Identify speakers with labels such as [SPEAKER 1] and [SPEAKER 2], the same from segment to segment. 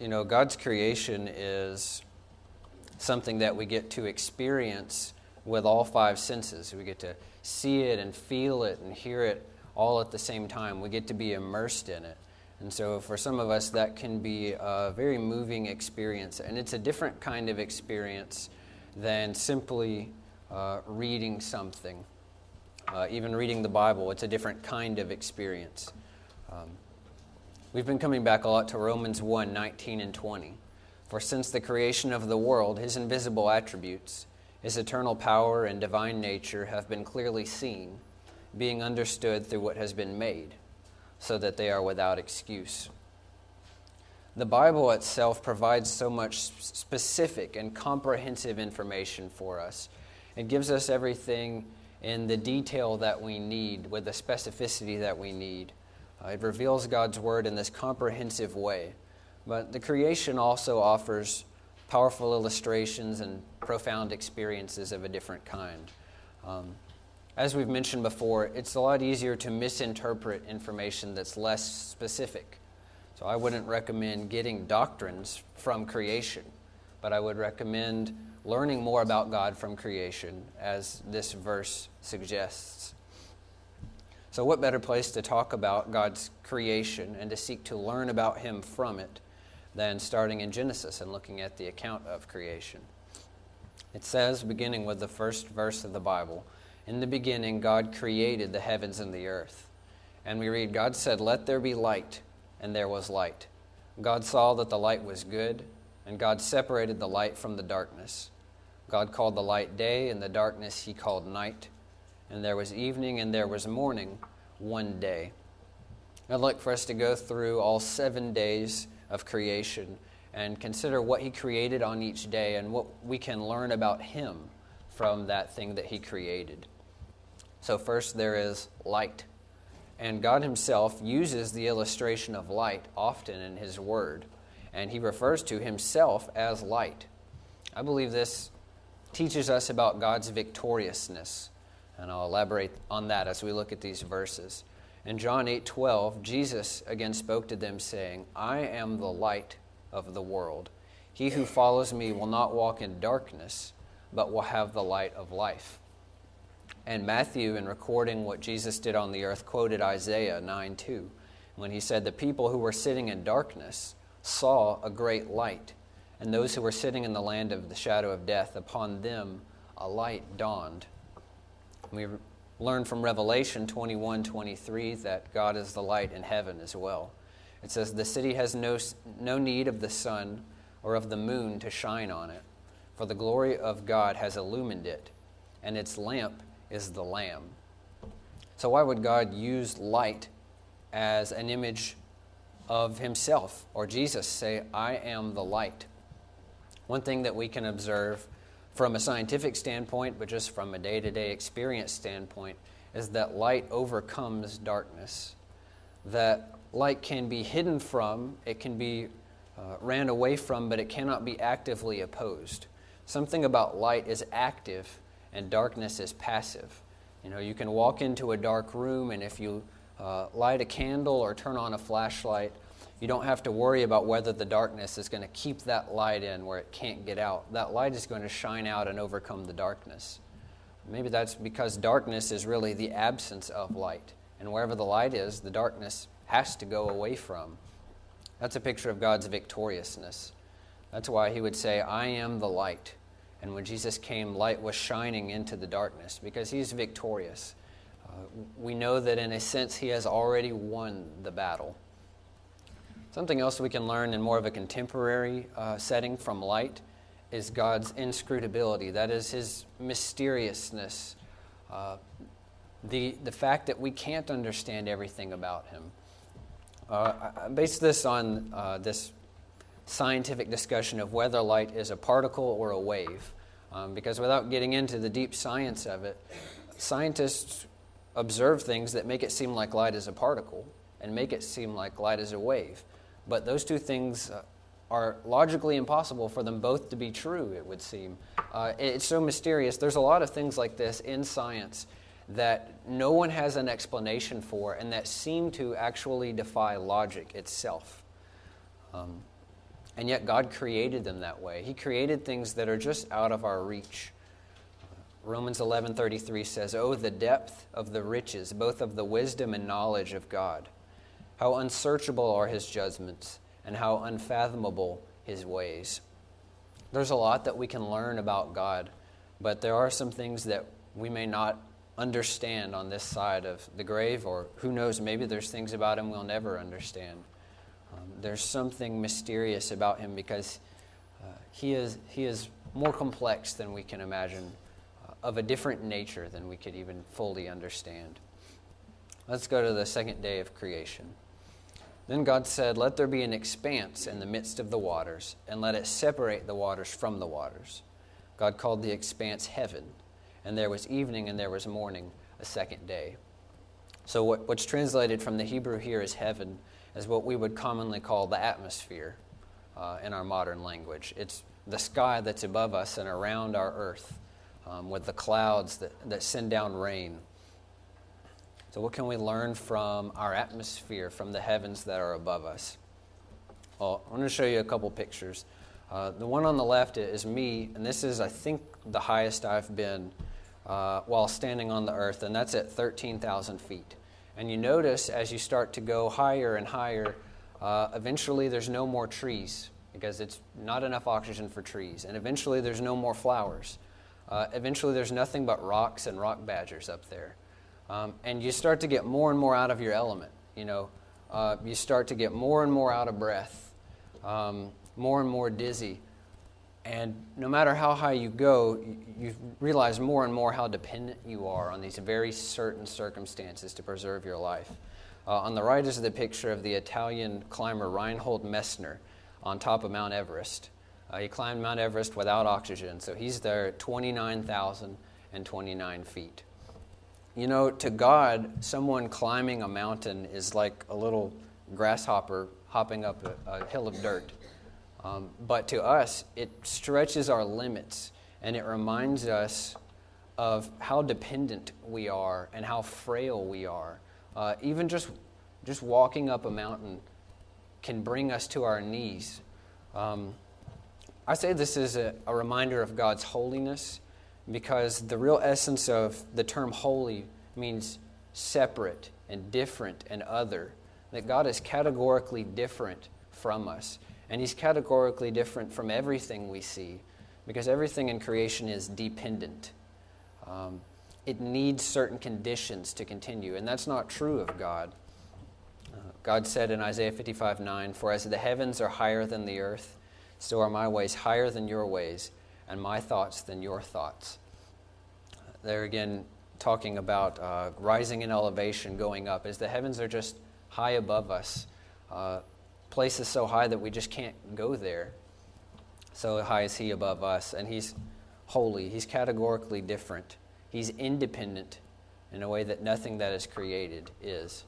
[SPEAKER 1] God's creation is something that we get to experience with all five senses. We get to see it and feel it and hear it all at the same time. We get to be immersed in it. And so for some of us, that can be a very moving experience. And it's a different kind of experience than simply reading something. Even reading the Bible, it's a different kind of experience. We've been coming back a lot to Romans 1:19 and 20. For since the creation of the world, his invisible attributes, his eternal power and divine nature have been clearly seen, being understood through what has been made, so that they are without excuse. The Bible itself provides so much specific and comprehensive information for us. It gives us everything in the detail that we need, with the specificity that we need. It reveals God's Word in this comprehensive way. But the creation also offers powerful illustrations and profound experiences of a different kind. As we've mentioned before, it's a lot easier to misinterpret information that's less specific. So I wouldn't recommend getting doctrines from creation, but I would recommend learning more about God from creation, as this verse suggests. So what better place to talk about God's creation and to seek to learn about Him from it than starting in Genesis and looking at the account of creation. It says, beginning with the first verse of the Bible, "In the beginning God created the heavens and the earth." And we read, "God said, 'Let there be light,' and there was light. God saw that the light was good, and God separated the light from the darkness. God called the light day, and the darkness He called night. And there was evening and there was morning, one day." I'd like for us to go through all 7 days of creation and consider what He created on each day and what we can learn about Him from that thing that He created. So first there is light. And God Himself uses the illustration of light often in His Word, and He refers to Himself as light. I believe this teaches us about God's victoriousness, and I'll elaborate on that as we look at these verses. In John 8:12, Jesus again spoke to them, saying, "I am the light of the world. He who follows me will not walk in darkness, but will have the light of life." And Matthew, in recording what Jesus did on the earth, quoted Isaiah 9:2, when he said, "The people who were sitting in darkness saw a great light, and those who were sitting in the land of the shadow of death, upon them a light dawned." We learn from Revelation 21:23 that God is the light in heaven as well. It says, "The city has no need of the sun or of the moon to shine on it, for the glory of God has illumined it, and its lamp is the Lamb." So why would God use light as an image of Himself, or Jesus say, "I am the light"? One thing that we can observe from a scientific standpoint, but just from a day-to-day experience standpoint, is that light overcomes darkness. That light can be hidden from, it can be ran away from, but it cannot be actively opposed. Something about light is active and darkness is passive. You can walk into a dark room, and if you light a candle or turn on a flashlight, you don't have to worry about whether the darkness is going to keep that light in where it can't get out. That light is going to shine out and overcome the darkness. Maybe that's because darkness is really the absence of light. And wherever the light is, the darkness has to go away from. That's a picture of God's victoriousness. That's why He would say, "I am the light." And when Jesus came, light was shining into the darkness because He's victorious. We know that in a sense He has already won the battle. Something else we can learn in more of a contemporary setting from light is God's inscrutability. That is His mysteriousness. The fact that we can't understand everything about Him. I base this on this scientific discussion of whether light is a particle or a wave. Because without getting into the deep science of it, scientists observe things that make it seem like light is a particle and make it seem like light is a wave. But those two things are logically impossible for them both to be true, it would seem. It's so mysterious. There's a lot of things like this in science that no one has an explanation for and that seem to actually defy logic itself. And yet God created them that way. He created things that are just out of our reach. Romans 11:33 says, "Oh, the depth of the riches, both of the wisdom and knowledge of God. How unsearchable are his judgments, and how unfathomable his ways." There's a lot that we can learn about God, but there are some things that we may not understand on this side of the grave, or who knows, maybe there's things about him we'll never understand. There's something mysterious about him because he is more complex than we can imagine, of a different nature than we could even fully understand. Let's go to the second day of creation. Then God said, "Let there be an expanse in the midst of the waters, and let it separate the waters from the waters." God called the expanse heaven, and there was evening and there was morning, a second day. So what's translated from the Hebrew here as heaven is what we would commonly call the atmosphere in our modern language. It's the sky that's above us and around our earth, with the clouds that send down rain. So what can we learn from our atmosphere, from the heavens that are above us? Well, I'm going to show you a couple pictures. The one on the left is me, and this is, I think, the highest I've been while standing on the earth, and that's at 13,000 feet. And you notice as you start to go higher and higher, eventually there's no more trees because it's not enough oxygen for trees. And eventually there's no more flowers. Eventually there's nothing but rocks and rock badgers up there. And you start to get more and more out of your element. You start to get more and more out of breath, more and more dizzy. And no matter how high you go, you realize more and more how dependent you are on these very certain circumstances to preserve your life. On the right is the picture of the Italian climber Reinhold Messner on top of Mount Everest. He climbed Mount Everest without oxygen, so he's there at 29,029 feet. To God, someone climbing a mountain is like a little grasshopper hopping up a hill of dirt. But to us, it stretches our limits, and it reminds us of how dependent we are and how frail we are. Even just walking up a mountain can bring us to our knees. I say this is a reminder of God's holiness, because the real essence of the term holy means separate and different and other. That God is categorically different from us. And he's categorically different from everything we see, because everything in creation is dependent. It needs certain conditions to continue, and that's not true of God. God said in Isaiah 55:9, "For as the heavens are higher than the earth, so are my ways higher than your ways, and my thoughts than your thoughts." They're again talking about rising in elevation, going up, as the heavens are just high above us. Places so high that we just can't go there. So high is he above us, and he's holy. He's categorically different. He's independent in a way that nothing that is created is.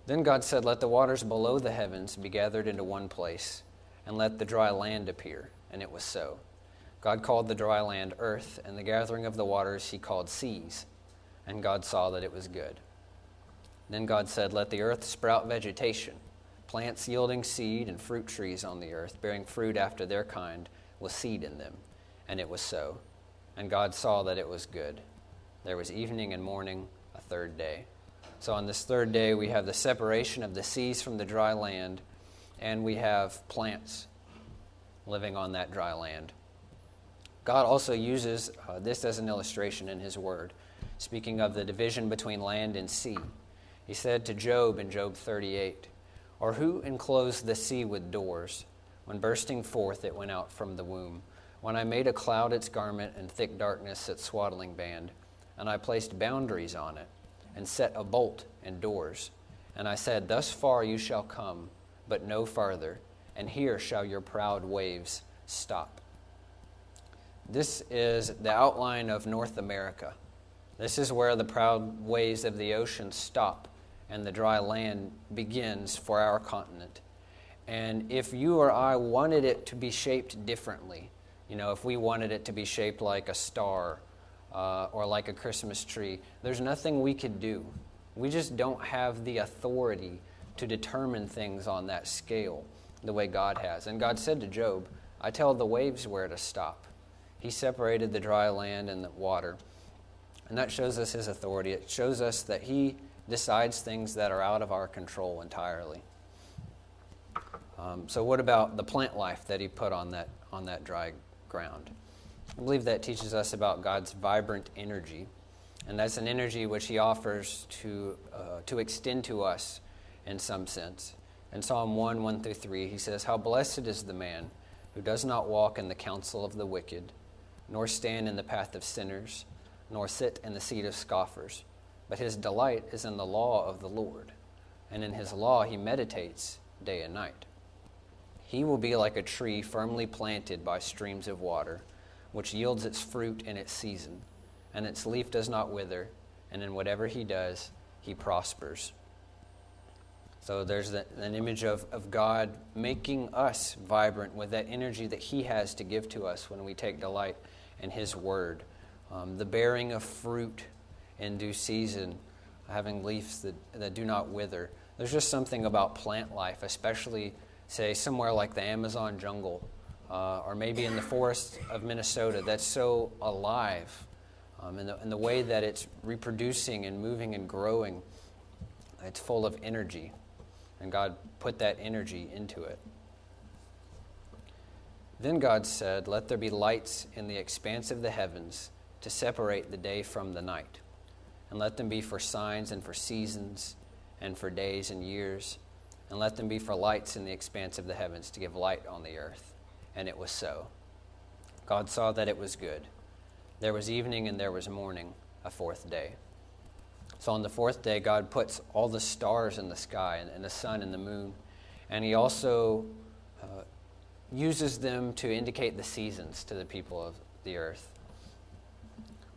[SPEAKER 1] Then God said, "Let the waters below the heavens be gathered into one place, and let the dry land appear." And it was so. God called the dry land earth, and the gathering of the waters he called seas. And God saw that it was good. Then God said, "Let the earth sprout vegetation, plants yielding seed and fruit trees on the earth, bearing fruit after their kind, with seed in them." And it was so. And God saw that it was good. There was evening and morning, a third day. So on this third day, we have the separation of the seas from the dry land, and we have plants living on that dry land. God also uses this as an illustration in his word, speaking of the division between land and sea. He said to Job in Job 38, "Or who enclosed the sea with doors? When bursting forth it went out from the womb. When I made a cloud its garment and thick darkness its swaddling band, and I placed boundaries on it, and set a bolt and doors. And I said, Thus far you shall come, but no farther, and here shall your proud waves stop." This is the outline of North America. This is where the proud waves of the ocean stop and the dry land begins for our continent. And if you or I wanted it to be shaped differently, if we wanted it to be shaped like a star or like a Christmas tree, there's nothing we could do. We just don't have the authority to determine things on that scale. the way God has. And God said to Job, I tell the waves where to stop. He separated the dry land and the water. And that shows us his authority. It shows us that he decides things that are out of our control entirely. So what about the plant life that he put on that dry ground? I believe that teaches us about God's vibrant energy. And that's an energy which he offers to extend to us in some sense. In Psalm 1:1-3, he says, How blessed is the man who does not walk in the counsel of the wicked, nor stand in the path of sinners, nor sit in the seat of scoffers. But his delight is in the law of the Lord, and in his law he meditates day and night. He will be like a tree firmly planted by streams of water, which yields its fruit in its season, and its leaf does not wither, and in whatever he does, he prospers. So there's an image of God making us vibrant with that energy that he has to give to us when we take delight in his word. The bearing of fruit in due season, having leaves that do not wither. There's just something about plant life, especially, say, somewhere like the Amazon jungle, or maybe in the forest of Minnesota, that's so alive. In the way that it's reproducing and moving and growing, it's full of energy. And God put that energy into it. Then God said, Let there be lights in the expanse of the heavens to separate the day from the night. And let them be for signs and for seasons and for days and years. And let them be for lights in the expanse of the heavens to give light on the earth. And it was so. God saw that it was good. There was evening and there was morning, a fourth day. So on the fourth day, God puts all the stars in the sky and the sun and the moon. And he also uses them to indicate the seasons to the people of the earth.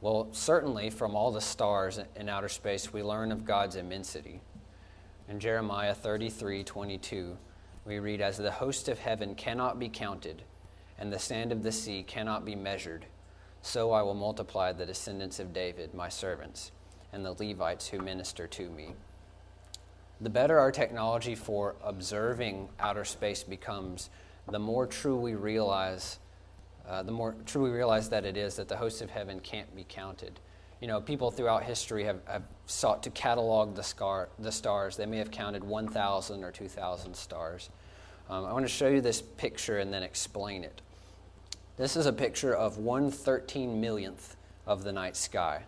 [SPEAKER 1] Well, certainly from all the stars in outer space, we learn of God's immensity. In Jeremiah 33:22, we read, As the host of heaven cannot be counted, and the sand of the sea cannot be measured, so I will multiply the descendants of David, my servants, and the Levites who minister to me. The better our technology for observing outer space becomes, the more true we realize that it is that the hosts of heaven can't be counted. You know, people throughout history have sought to catalog the stars. They may have counted 1,000 or 2,000 stars. I want to show you this picture and then explain it. This is a picture of 1/13,000,000th of the night sky.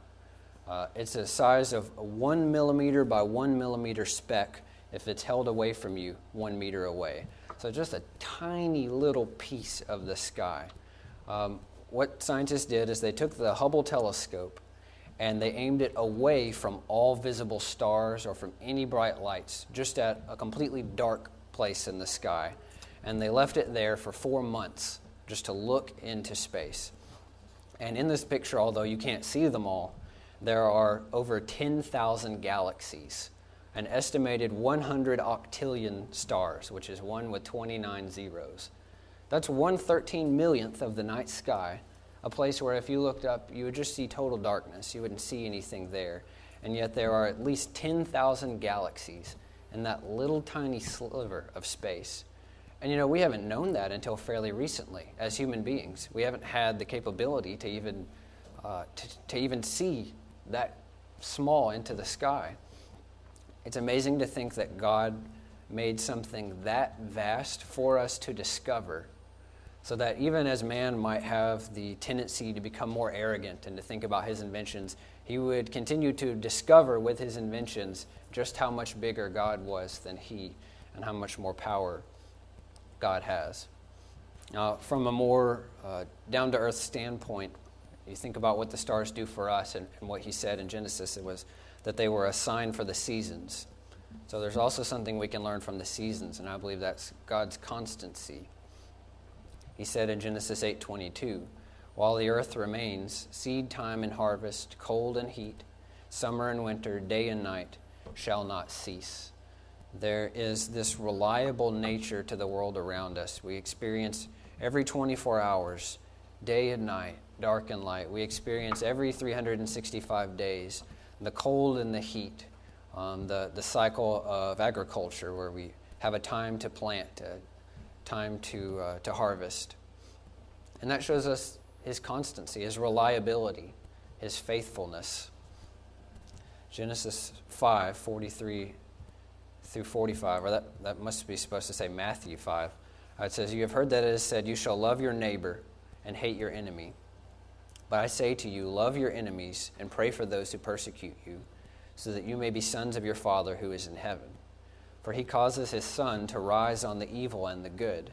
[SPEAKER 1] It's a size of a 1 millimeter by 1 millimeter speck if it's held away from you 1 meter away. So just a tiny little piece of the sky. What scientists did is they took the Hubble telescope and they aimed it away from all visible stars or from any bright lights, just at a completely dark place in the sky. And they left it there for 4 months just to look into space. And in this picture, although you can't see them all, there are over 10,000 galaxies, an estimated 100 octillion stars, which is 1 with 29 zeros. That's 1/13,000,000th of the night sky, a place where if you looked up, you would just see total darkness. You wouldn't see anything there. And yet there are at least 10,000 galaxies in that little tiny sliver of space. And you know, we haven't known that until fairly recently as human beings. We haven't had the capability to even see that small into the sky. It's amazing to think that God made something that vast for us to discover, so that even as man might have the tendency to become more arrogant and to think about his inventions, he would continue to discover with his inventions just how much bigger God was than he, and how much more power God has. Now, from a more down-to-earth standpoint, you think about what the stars do for us, and what he said in Genesis, it was that they were a sign for the seasons. So there's also something we can learn from the seasons, and I believe that's God's constancy. He said in Genesis 8:22, while the earth remains, seed time and harvest, cold and heat, summer and winter, day and night shall not cease. There is this reliable nature to the world around us. We experience every 24 hours, day and night, dark and light. We experience every 365 days, the cold and the heat, the cycle of agriculture where we have a time to plant, time to harvest. And that shows us his constancy, his reliability, his faithfulness. Genesis 5:43 through 45, or that must be supposed to say Matthew 5. It says, "You have heard that it is said, 'You shall love your neighbor and hate your enemy.' But I say to you, love your enemies and pray for those who persecute you, so that you may be sons of your Father who is in heaven. For he causes his sun to rise on the evil and the good,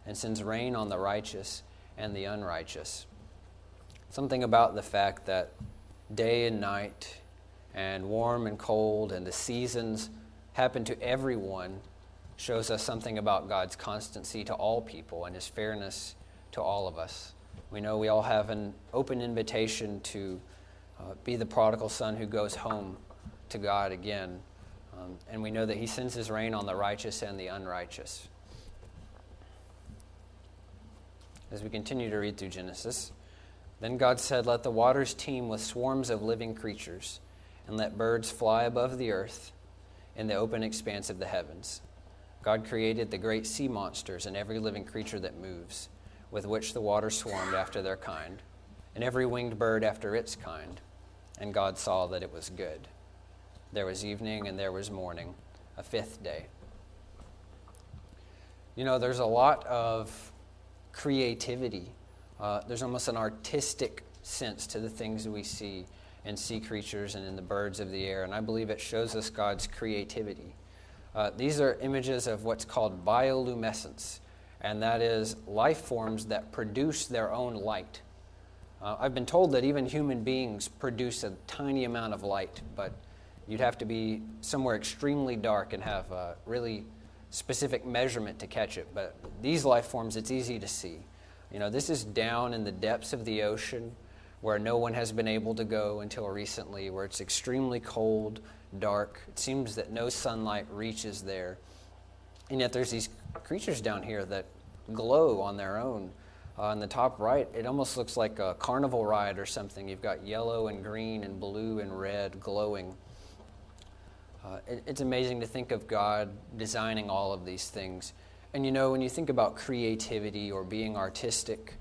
[SPEAKER 1] and sends rain on the righteous and the unrighteous." Something about the fact that day and night and warm and cold and the seasons happen to everyone shows us something about God's constancy to all people and his fairness to all of us. We know we all have an open invitation to be the prodigal son who goes home to God again. And we know that he sends his rain on the righteous and the unrighteous. As we continue to read through Genesis, "Then God said, 'Let the waters teem with swarms of living creatures, and let birds fly above the earth in the open expanse of the heavens.' God created the great sea monsters and every living creature that moves, with which the waters swarmed after their kind, and every winged bird after its kind. And God saw that it was good. There was evening and there was morning, a fifth day." You know, there's a lot of creativity. There's almost an artistic sense to the things that we see in sea creatures and in the birds of the air, and I believe it shows us God's creativity. These are images of what's called bioluminescence, and that is life forms that produce their own light. I've been told that even human beings produce a tiny amount of light, but you'd have to be somewhere extremely dark and have a really specific measurement to catch it. But these life forms, it's easy to see. You know, this is down in the depths of the ocean where no one has been able to go until recently, where it's extremely cold, dark. It seems that no sunlight reaches there. And yet there's these creatures down here that glow on their own. On the top right, it almost looks like a carnival ride or something. You've got yellow and green and blue and red glowing. It's amazing to think of God designing all of these things. And you know, when you think about creativity or being artistic,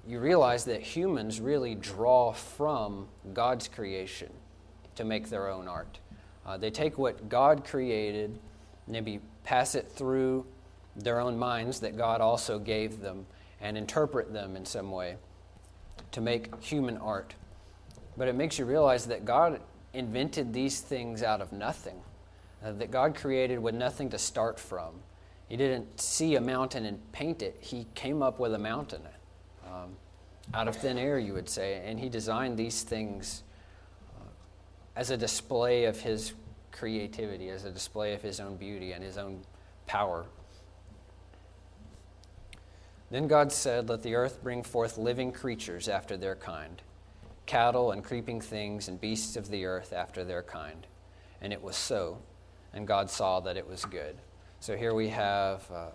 [SPEAKER 1] you realize that humans really draw from God's creation to make their own art. They take what God created, maybe pass it through their own minds that God also gave them, and interpret them in some way to make human art. But it makes you realize that God invented these things out of nothing, that God created with nothing to start from. He didn't see a mountain and paint it. He came up with a mountain out of thin air, you would say, and he designed these things as a display of his creativity, as a display of his own beauty and his own power. Then God said, "Let the earth bring forth living creatures after their kind, cattle and creeping things and beasts of the earth after their kind. And it was so, and God saw that it was good." So here we have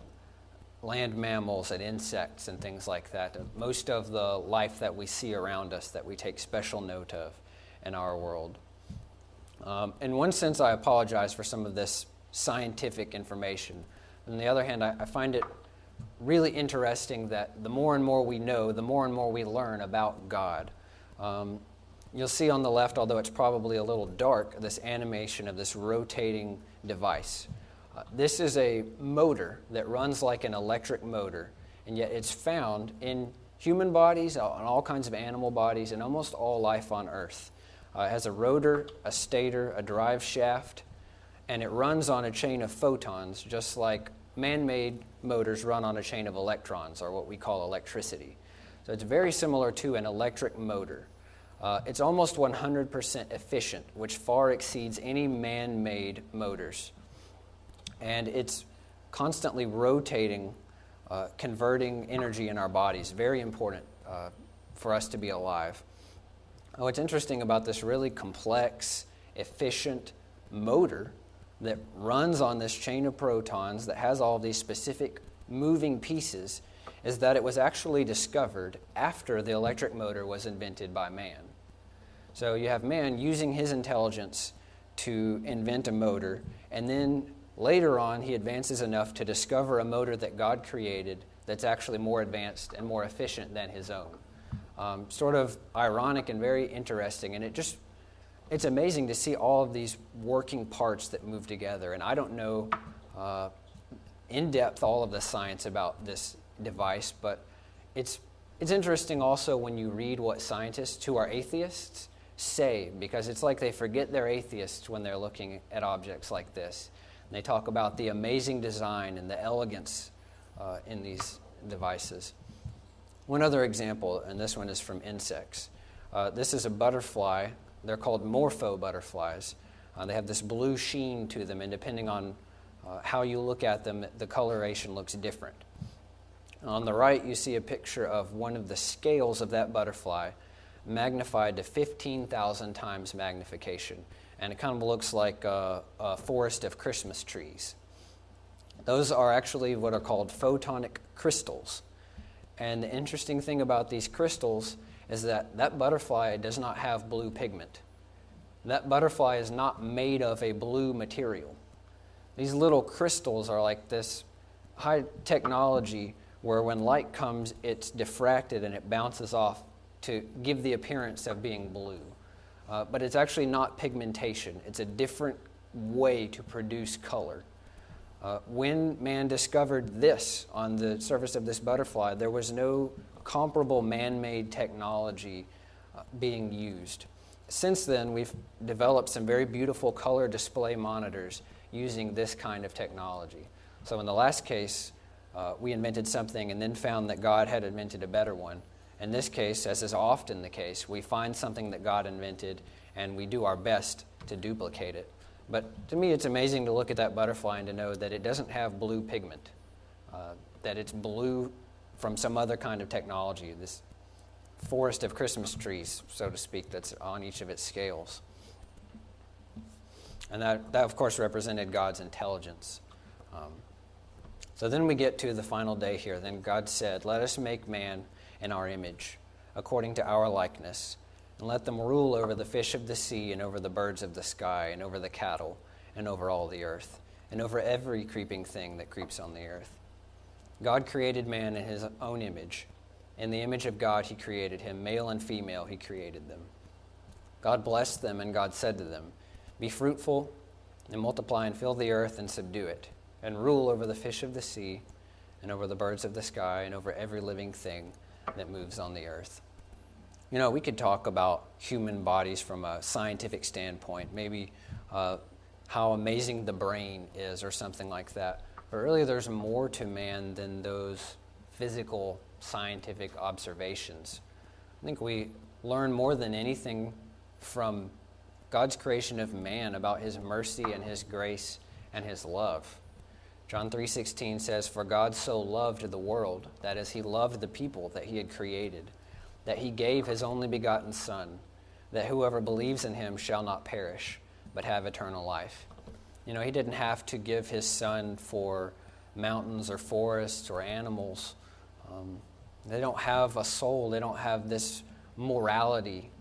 [SPEAKER 1] land mammals and insects and things like that. Most of the life that we see around us that we take special note of in our world. In one sense, I apologize for some of this scientific information. On the other hand, I find it really interesting that the more and more we know, the more and more we learn about God. You'll see on the left, although it's probably a little dark, this animation of this rotating device. This is a motor that runs like an electric motor, and yet it's found in human bodies, on all kinds of animal bodies, and almost all life on Earth. It has a rotor, a stator, a drive shaft, and it runs on a chain of photons, just like man-made motors run on a chain of electrons, or what we call electricity. So it's very similar to an electric motor. It's almost 100% efficient, which far exceeds any man-made motors. And it's constantly rotating, converting energy in our bodies. Very important for us to be alive. What's interesting about this really complex, efficient motor that runs on this chain of protons that has all these specific moving pieces is that it was actually discovered after the electric motor was invented by man. So you have man using his intelligence to invent a motor, and then Later on, he advances enough to discover a motor that God created that's actually more advanced and more efficient than his own. Sort of ironic and very interesting, and it's amazing to see all of these working parts that move together. And I don't know in depth all of the science about this device, but it's interesting also when you read what scientists who are atheists say, because it's like they forget they're atheists when they're looking at objects like this. And they talk about the amazing design and the elegance in these devices. One other example, and this one is from insects. This is a butterfly. They're called morpho butterflies. They have this blue sheen to them, and depending on how you look at them, the coloration looks different. On the right, you see a picture of one of the scales of that butterfly magnified to 15,000 times magnification. And it kind of looks like a forest of Christmas trees. Those are actually what are called photonic crystals. And the interesting thing about these crystals is that that butterfly does not have blue pigment. That butterfly is not made of a blue material. These little crystals are like this high technology where when light comes, it's diffracted and it bounces off to give the appearance of being blue. But it's actually not pigmentation. It's a different way to produce color. When man discovered this on the surface of this butterfly, there was no comparable man-made technology being used. Since then, we've developed some very beautiful color display monitors using this kind of technology. So in the last case, we invented something and then found that God had invented a better one. In this case, as is often the case, we find something that God invented and we do our best to duplicate it. But to me, it's amazing to look at that butterfly and to know that it doesn't have blue pigment, that it's blue from some other kind of technology, this forest of Christmas trees, so to speak, that's on each of its scales. And that of course, represented God's intelligence. So then we get to the final day here. Then God said, "Let us make man in our image, according to our likeness, and let them rule over the fish of the sea, and over the birds of the sky, and over the cattle, and over all the earth, and over every creeping thing that creeps on the earth." God created man in his own image. In the image of God he created him, male and female he created them. God blessed them, and God said to them, "Be fruitful, and multiply, and fill the earth, and subdue it, and rule over the fish of the sea, and over the birds of the sky, and over every living thing that moves on the earth." You know, we could talk about human bodies from a scientific standpoint, maybe how amazing the brain is or something like that. But really there's more to man than those physical scientific observations. I think we learn more than anything from God's creation of man about his mercy and his grace and his love. John 3:16 says, "For God so loved the world, that is, he loved the people that he had created, that he gave his only begotten Son, that whoever believes in him shall not perish, but have eternal life." You know, he didn't have to give his Son for mountains or forests or animals. They don't have a soul. They don't have this morality,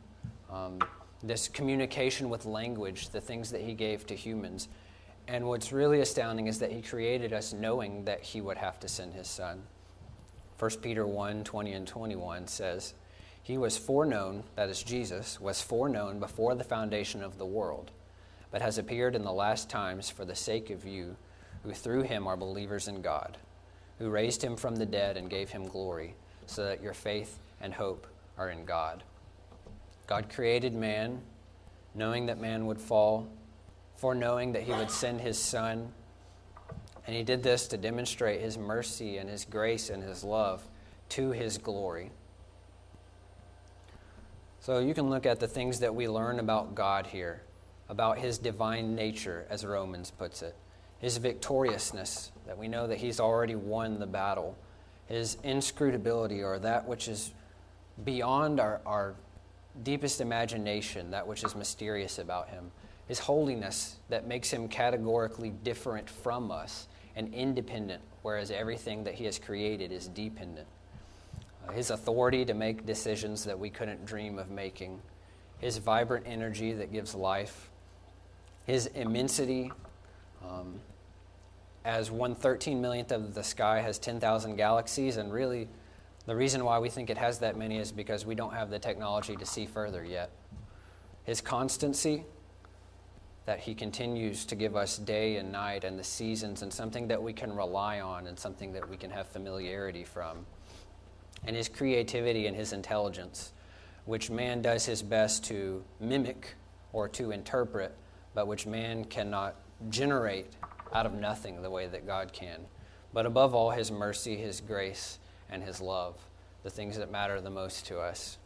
[SPEAKER 1] this communication with language, the things that he gave to humans. And what's really astounding is that he created us knowing that he would have to send his Son. 1 Peter 1:20 and 21 says, "He was foreknown," that is Jesus, "was foreknown before the foundation of the world, but has appeared in the last times for the sake of you, who through him are believers in God, who raised him from the dead and gave him glory, so that your faith and hope are in God." God created man, knowing that man would fall, foreknowing that he would send his Son, and he did this to demonstrate his mercy and his grace and his love to his glory. So you can look at the things that we learn about God here, about his divine nature, as Romans puts it, his victoriousness, that we know that he's already won the battle, his inscrutability, or that which is beyond our deepest imagination, that which is mysterious about him, his holiness that makes him categorically different from us and independent, whereas everything that he has created is dependent. His authority to make decisions that we couldn't dream of making, his vibrant energy that gives life, his immensity, as 1/13 millionth of the sky has 10,000 galaxies, and really the reason why we think it has that many is because we don't have the technology to see further yet. His constancy, that he continues to give us day and night and the seasons, and something that we can rely on and something that we can have familiarity from. And his creativity and his intelligence, which man does his best to mimic or to interpret, but which man cannot generate out of nothing the way that God can. But above all, his mercy, his grace, and his love, the things that matter the most to us.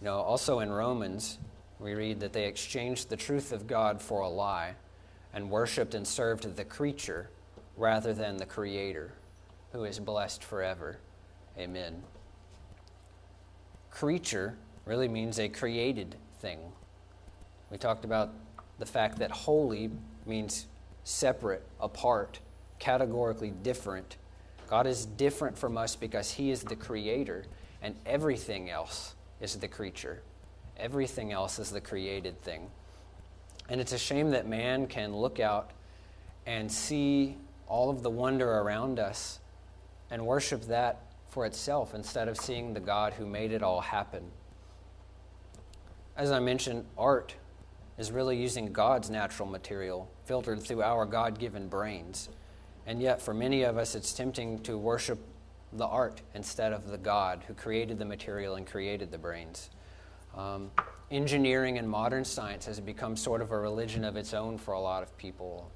[SPEAKER 1] Also in Romans, we read that they exchanged the truth of God for a lie and worshiped and served the creature rather than the Creator, who is blessed forever. Amen. Creature really means a created thing. We talked about the fact that holy means separate, apart, categorically different. God is different from us because he is the creator, and everything else is the creature. Everything else is the created thing. And it's a shame that man can look out and see all of the wonder around us and worship that for itself instead of seeing the God who made it all happen. As I mentioned, art is really using God's natural material filtered through our God-given brains. And yet, for many of us, it's tempting to worship the art instead of the God who created the material and created the brains. Engineering and modern science has become sort of a religion of its own for a lot of people.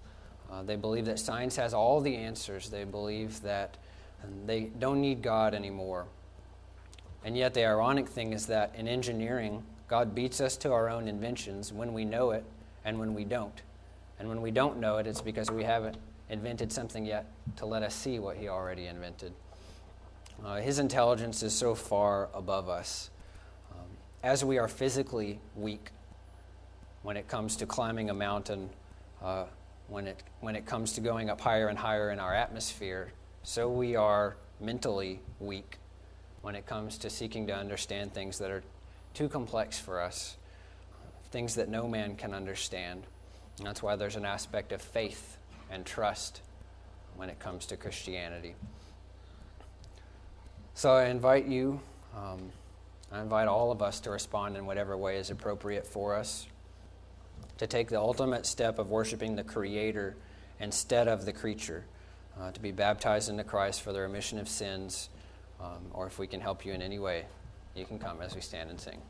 [SPEAKER 1] They believe that science has all the answers. They believe that they don't need God anymore. And yet the ironic thing is that in engineering, God beats us to our own inventions when we know it and when we don't. And when we don't know it, it's because we haven't invented something yet to let us see what he already invented. His intelligence is so far above us. As we are physically weak when it comes to climbing a mountain, when it comes to going up higher and higher in our atmosphere, so we are mentally weak when it comes to seeking to understand things that are too complex for us, things that no man can understand. And that's why there's an aspect of faith and trust when it comes to Christianity. So I invite you, I invite all of us to respond in whatever way is appropriate for us, to take the ultimate step of worshiping the Creator instead of the creature, to be baptized into Christ for the remission of sins, or if we can help you in any way, you can come as we stand and sing.